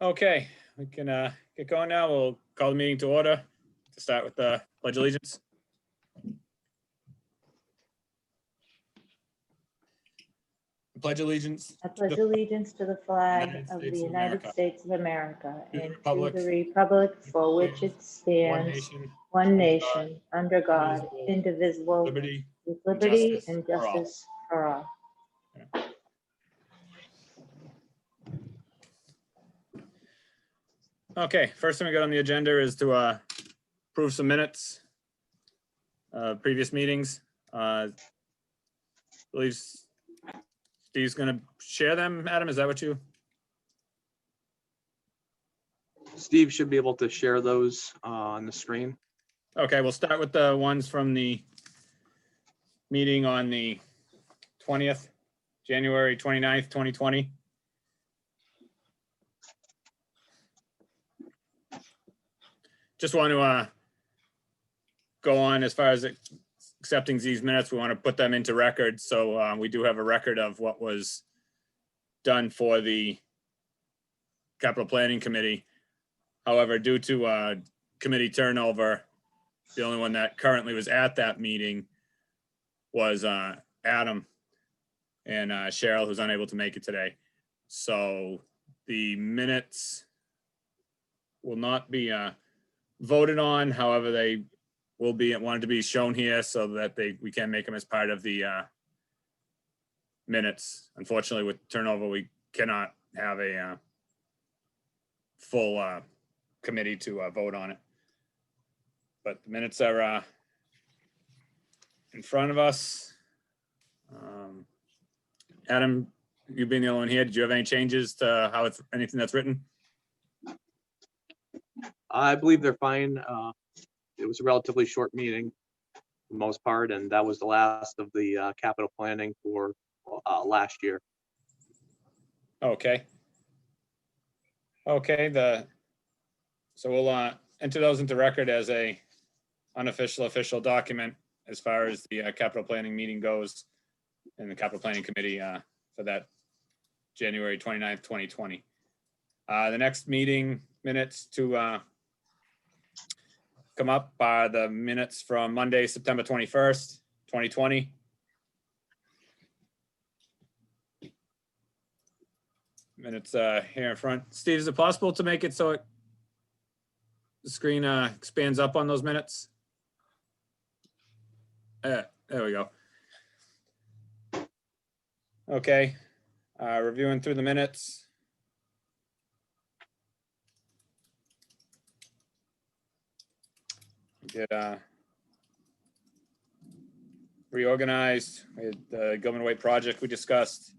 Okay, we can get going now. We'll call the meeting to order to start with the Pledge of Allegiance. Pledge allegiance. I pledge allegiance to the flag of the United States of America and to the republic for which it stands, one nation, under God, indivisible, with liberty and justice for all. Okay, first thing we got on the agenda is to approve some minutes, previous meetings. I believe Steve's going to share them. Adam, is that what you? Steve should be able to share those on the screen. Okay, we'll start with the ones from the meeting on the 20th, January 29th, 2020. Just want to go on as far as accepting these minutes. We want to put them into record. So we do have a record of what was done for the Capital Planning Committee. However, due to committee turnover, the only one that currently was at that meeting was Adam, and Cheryl, who's unable to make it today. So the minutes will not be voted on. However, they will be wanted to be shown here so that we can make them as part of the minutes. Unfortunately, with turnover, we cannot have a full committee to vote on it. But the minutes are in front of us. Adam, you being the only one here, did you have any changes to how it's anything that's written? I believe they're fine. It was a relatively short meeting for the most part, and that was the last of the capital planning for last year. Okay. Okay, so we'll enter those into record as a unofficial official document as far as the capital planning meeting goes and the capital planning committee for that January 29th, 2020. The next meeting minutes to come up are the minutes from Monday, September 21st, 2020. Minutes here in front. Steve, is it possible to make it so the screen expands up on those minutes? There we go. Okay, reviewing through the minutes. Get reorganized. We had the Gilman Waite project we discussed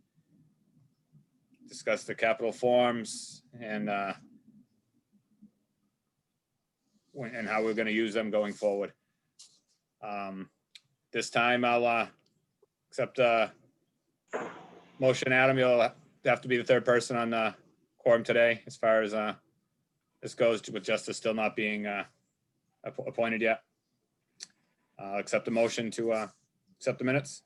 the capital forms and how we're going to use them going forward. This time I'll accept a motion. Adam, you'll have to be the third person on the quorum today as far as this goes, with justice still not being appointed yet. I'll accept a motion to accept the minutes.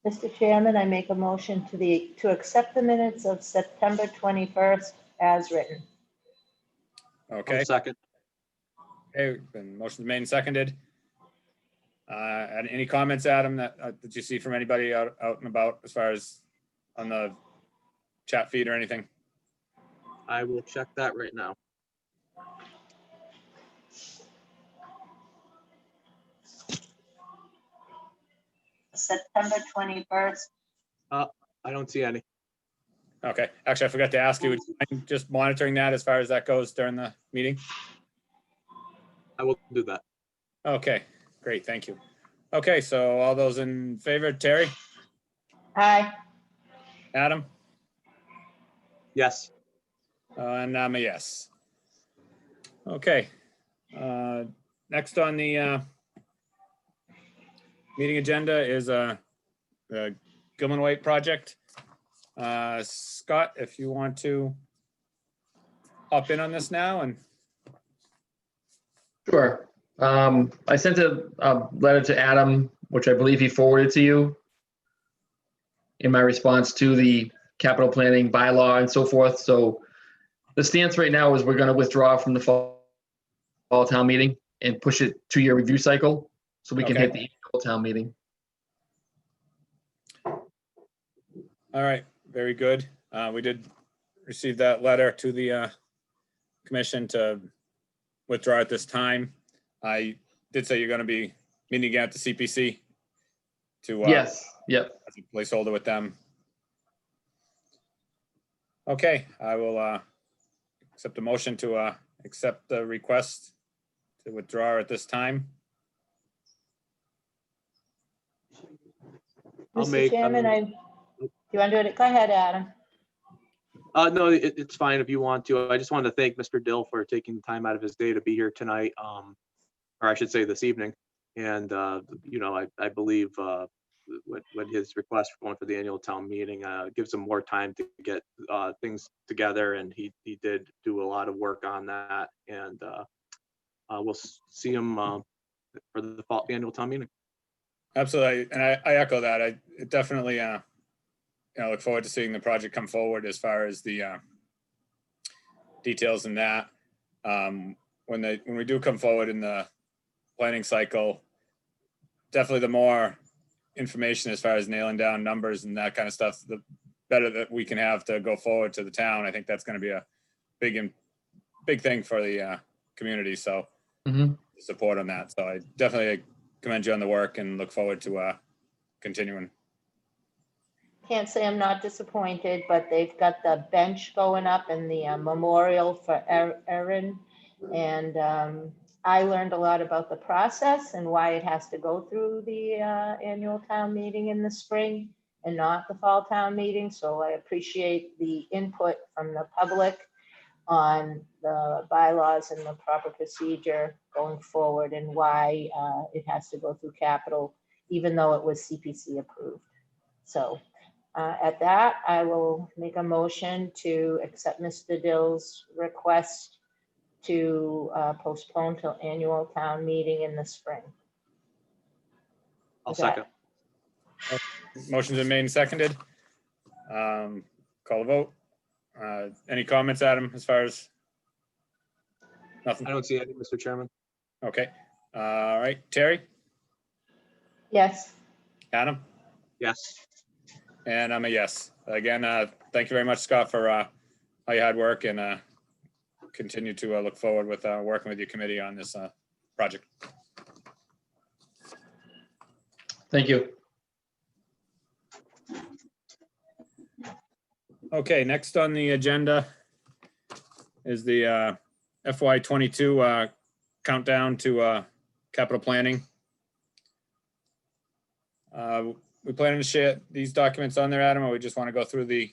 Mr. Chairman, I make a motion to accept the minutes of September 21st as written. Okay. I'll second. Okay, been motion's made and seconded. And any comments, Adam, that you see from anybody out and about as far as on the chat feed or anything? I will check that right now. September 21st. I don't see any. Okay, actually, I forgot to ask you, would you mind just monitoring that as far as that goes during the meeting? I will do that. Okay, great, thank you. Okay, so all those in favor, Terry? Aye. Adam? Yes. And I'm a yes. Okay, next on the meeting agenda is the Gilman Waite project. Scott, if you want to hop in on this now. And sure. I sent a letter to Adam, which I believe he forwarded to you in my response to the capital planning bylaw and so forth. So The stance right now is we're going to withdraw from the fall town meeting and push it 2-year review cycle so we can Okay. hit the annual town meeting. All right, very good. We did receive that letter to the commission to withdraw at this time. I did say you're going to be meeting again at the CPC to Yes, yep. as a placeholder with them. Okay, I will accept a motion to accept the request to withdraw at this time. I'll Mr. make, Chairman, do you want to do it? Go ahead, Adam. no, it's fine if you want to. I just wanted to thank Mr. Dill for taking the time out of his day to be here tonight, or I should say this evening. And, you know, I believe what his request for going for the annual town meeting gives him more time to get things together. And he did do a lot of work on that. And we'll see him for the fall annual town meeting. Absolutely, and I echo that. I definitely, you know, look forward to seeing the project come forward as far as the details in that. When we do come forward in the planning cycle, definitely the more information as far as nailing down numbers and that kind of stuff, the better that we can have to go forward to the town. I think that's going to be a big thing for the community. So support on that. So I definitely commend you on the work and look forward to continuing. Can't say I'm not disappointed, but they've got the bench going up and the memorial for Erin. And I learned a lot about the process and why it has to go through the annual town meeting in the spring and not the fall town meeting. So I appreciate the input from the public on the bylaws and the proper procedure going forward and why it has to go through capital, even though it was CPC approved. So at that, I will make a motion to accept Mr. Dill's request to postpone till annual town meeting in the spring. I'll Is that- second. Motion's been made and seconded. Call the vote. Any comments, Adam, as far as? Nothing? I don't see any, Mr. Chairman. Okay. All right, Terry, Yes, Adam, Yes. and I'm a yes. Again, thank you very much, Scott, for all your hard work, and continue to look forward with working with your committee on this project. Thank you. Okay, next on the agenda is the FY22 countdown to capital planning. We planning to share these documents on there, Adam, or we just want to go through the?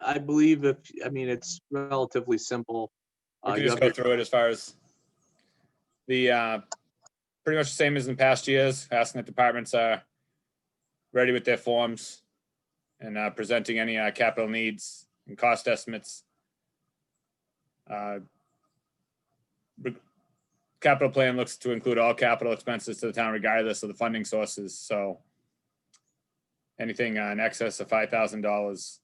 I believe it's relatively simple. We can You just have go through it as far as the pretty much the same as in past years, asking that departments are ready with their forms and presenting any capital needs and cost estimates. Capital plan looks to include all capital expenses to the town regardless of the funding sources. So anything in excess of $5,000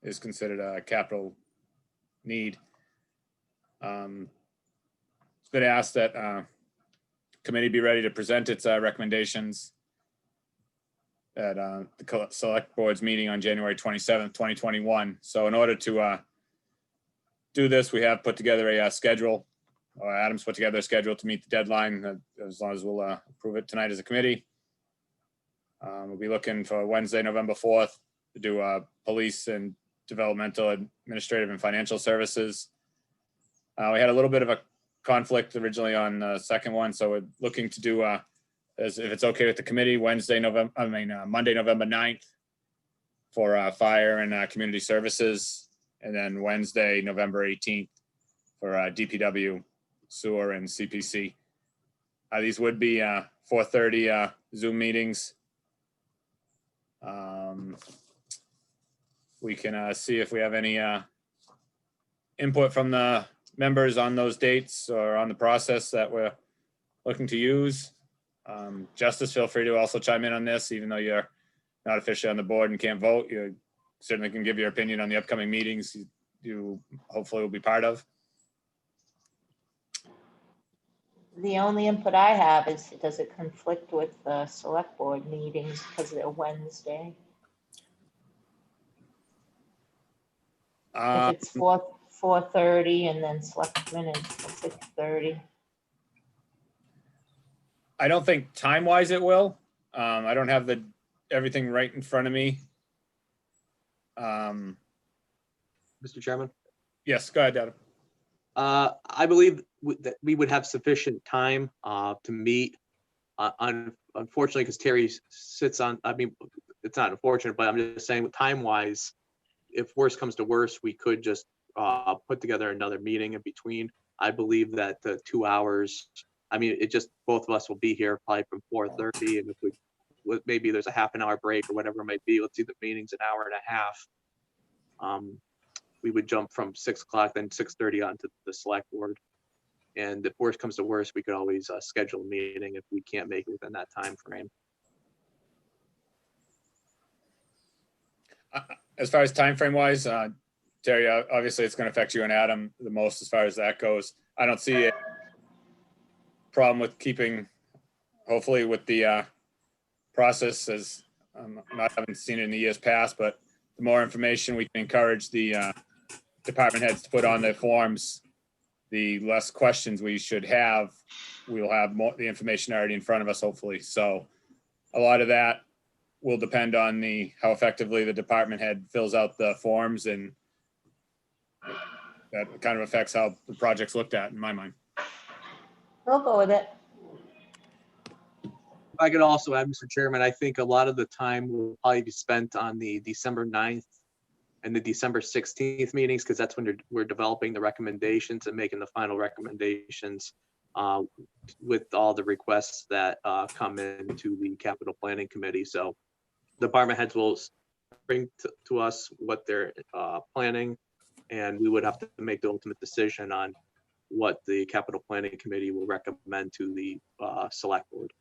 is considered a capital need. It's been asked that committee be ready to present its recommendations at the select board's meeting on January 27th, 2021. So in order to do this, we have put together a schedule, or Adam's put together a schedule to meet the deadline, as long as we'll approve it tonight as a committee. We'll be looking for Wednesday, November 4th to do police and developmental, administrative, and financial services. We had a little bit of a conflict originally on the second one, so we're looking to do, as if it's okay with the committee, Monday, November 9th for fire and community services, and then Wednesday, November 18th for DPW, sewer, and CPC. These would be 4:30 Zoom meetings. We can see if we have any input from the members on those dates or on the process that we're looking to use. Justice, feel free to also chime in on this, even though you're not officially on the board and can't vote. You're certainly can give your opinion on the upcoming meetings you hopefully will be part of. The only input I have is, does it conflict with the select board meetings because they're Wednesday? If it's 4:30 and then selectmen is 6:30. I don't think time-wise it will. I don't have everything right in front of me. Mr. Chairman? Yes, go ahead, Adam. I believe that we would have sufficient time to meet. Unfortunately, because Terry sits on, I mean, it's not unfortunate, but I'm just saying time-wise, if worse comes to worse, we could just put together another meeting in between. I believe that the 2 hours, I mean, it just, both of us will be here probably from 4:30, and if maybe there's a half an hour break or whatever it might be, let's see, the meeting's an hour and a half. We would jump from 6 o'clock, then 6:30 onto the select board. And if worse comes to worse, we could always schedule a meeting if we can't make it within that time frame. As far as time frame wise, Terry, obviously it's going to affect you and Adam the most as far as that goes. I don't see a problem with keeping, hopefully with the process, as I haven't seen it in the years past, but the more information we can encourage the department heads to put on their forms, the less questions we should have. We'll have more the information already in front of us, hopefully. So a lot of that will depend on how effectively the department head fills out the forms, and that kind of affects how the project's looked at in my mind. We'll go with it. If I could also add, Mr. Chairman, I think a lot of the time will probably be spent on the December 9th and the December 16th meetings, because that's when we're developing the recommendations and making the final recommendations with all the requests that come into the capital planning committee. So department heads will bring to us what they're planning, and we would have to make the ultimate decision on what the capital planning committee will recommend to the select board.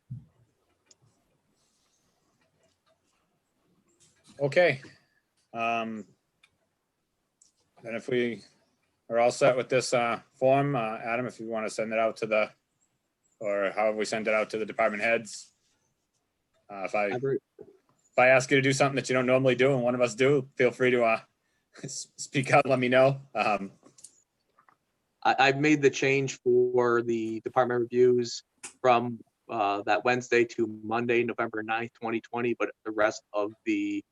Okay. And if we are all set with this form, Adam, if you want to send it out to or however we send it out to the department heads. If I ask you to do something that you don't normally do and one of us do, feel free to speak out, let me know. I've made the change for the department reviews from that Wednesday to Monday, November 9th, 2020, but the rest of the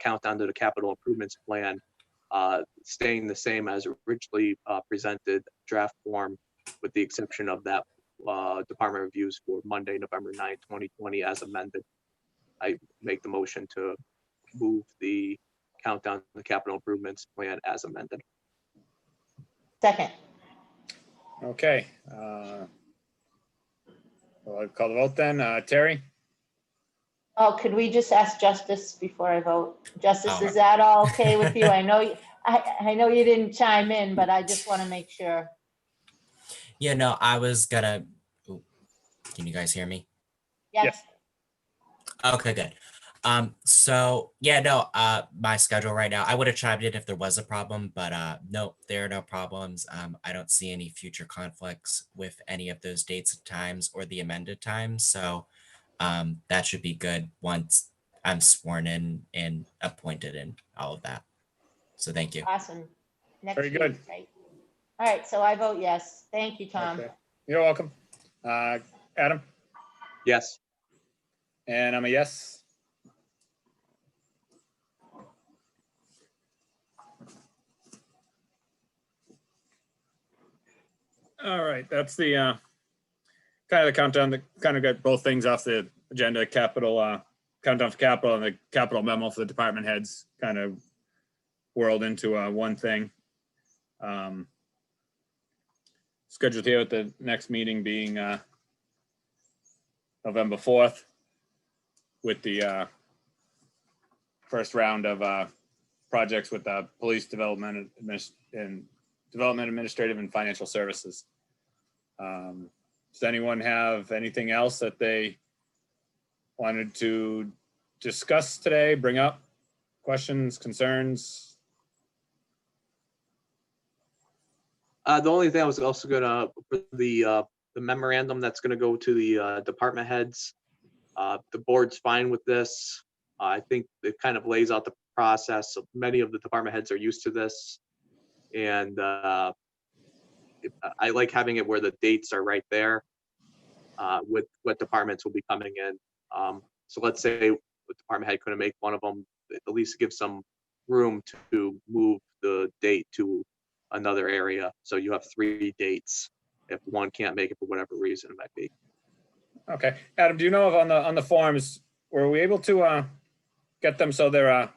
countdown to the capital improvements plan staying the same as originally presented draft form, with the exception of that department reviews for Monday, November 9th, 2020 as amended. I make the motion to move the countdown to the capital improvements plan as amended. Second. Okay. Well, I'll call the vote then. Terry? Oh, could we just ask Justice before I vote? Justice, is that all okay with you? I know I know you didn't chime in, but I just want to make sure. Yeah, no, I was gonna. Ooh, can you guys hear me? Yes. Okay, good. So yeah, no, my schedule right now, I would have chimed in if there was a problem, but no, there are no problems. I don't see any future conflicts with any of those dates and times or the amended times. So that should be good once I'm sworn in and appointed and all of that. So thank you. Awesome. Next Very week, good. right? All right, so I vote yes. Thank you, Tom. Okay. You're welcome. Adam? Yes. And I'm a yes. All right, that's the kind of the countdown that kind of got both things off the agenda, capital countdown for capital and the capital memo for the department heads kind of whirled into one thing. Scheduled here with the next meeting being November 4th with the first round of projects with the police development and development administrative and financial services. Does anyone have anything else that they wanted to discuss today, bring up? questions, concerns? The only thing I was also gonna, for the memorandum that's gonna go to the department heads, the board's fine with this. I think it kind of lays out the process. So many of the department heads are used to this. And I like having it where the dates are right there with what departments will be coming in. So let's say the department head couldn't make one of them, at least give some room to move the date to another area. So you have 3 dates if one can't make it for whatever reason it might be. Okay, Adam, do you know if on the forms, were we able to get them so they're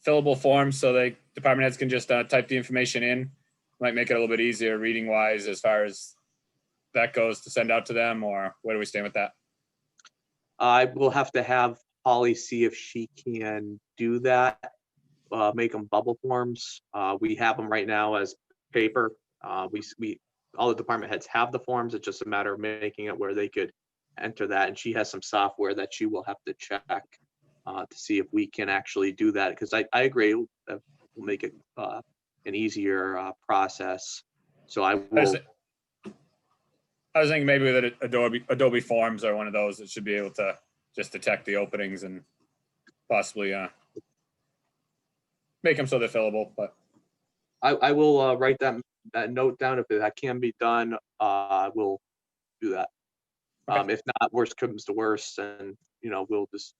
fillable forms so department heads can just type the information in? Might make it a little bit easier reading wise as far as that goes to send out to them, or where do we stand with that? I will have to have Holly see if she can do that, make them bubble forms. We have them right now as paper. All the department heads have the forms. It's just a matter of making it where they could enter that. And she has some software that she will have to check to see if we can actually do that. Because I agree, that will make it an easier process. So I will. I was thinking maybe that Adobe Forms are one of those that should be able to just detect the openings and possibly make them so they're fillable. But I will write that note down. If that can be done, we'll do that. Okay. If not, worst comes to worst, and we'll just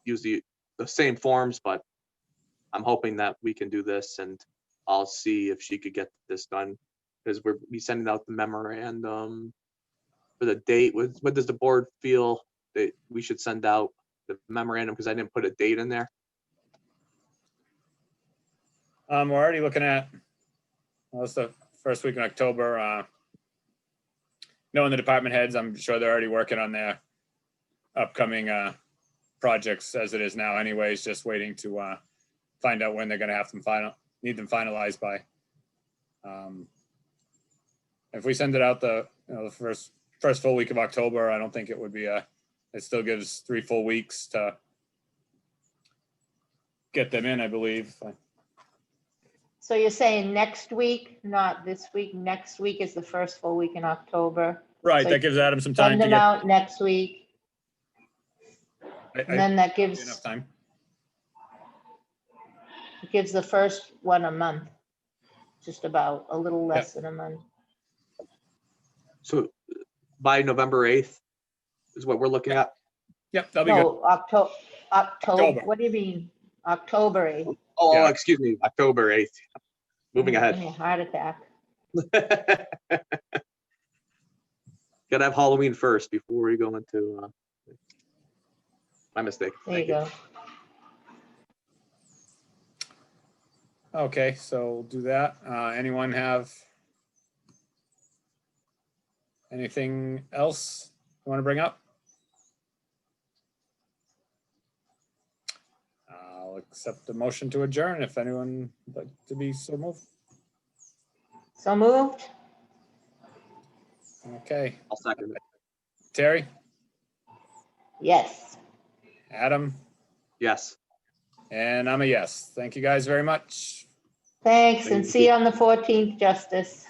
use the same forms. But I'm hoping that we can do this, and I'll see if she could get this done, because we'll be sending out the memorandum for the date. What does the board feel that we should send out the memorandum? Because I didn't put a date in there. we're already looking at, well, it's the first week in October. Knowing the department heads, I'm sure they're already working on their upcoming projects as it is now anyways, just waiting to find out when they're going to have them need them finalized by. If we send it out the first full week of October, I don't think it would be it still gives 3 full weeks to get them in, I believe. So you're saying next week, not this week, next week is the first full week in October. Right, So that gives Adam some time Send to them get. out next week, and then that gives Enough time. the first one a month, just about a little less than a month. So by November 8th is what we're looking at. Yep, that'll be good. No, October, what do you mean? October 8th. Oh, Yeah. excuse me, October 8th. Moving Give ahead. me a heart attack. Gotta have Halloween first before we go into my mistake. There you Thank go. Okay, so we'll do that. Anyone have anything else you want to bring up? I'll accept the motion to adjourn if anyone would like to be so moved. So moved? Okay, I'll second it. Terry, Yes. Adam, Yes. and I'm a yes. Thank you guys very much. Thanks, and Thank see you on the 14th, Justice.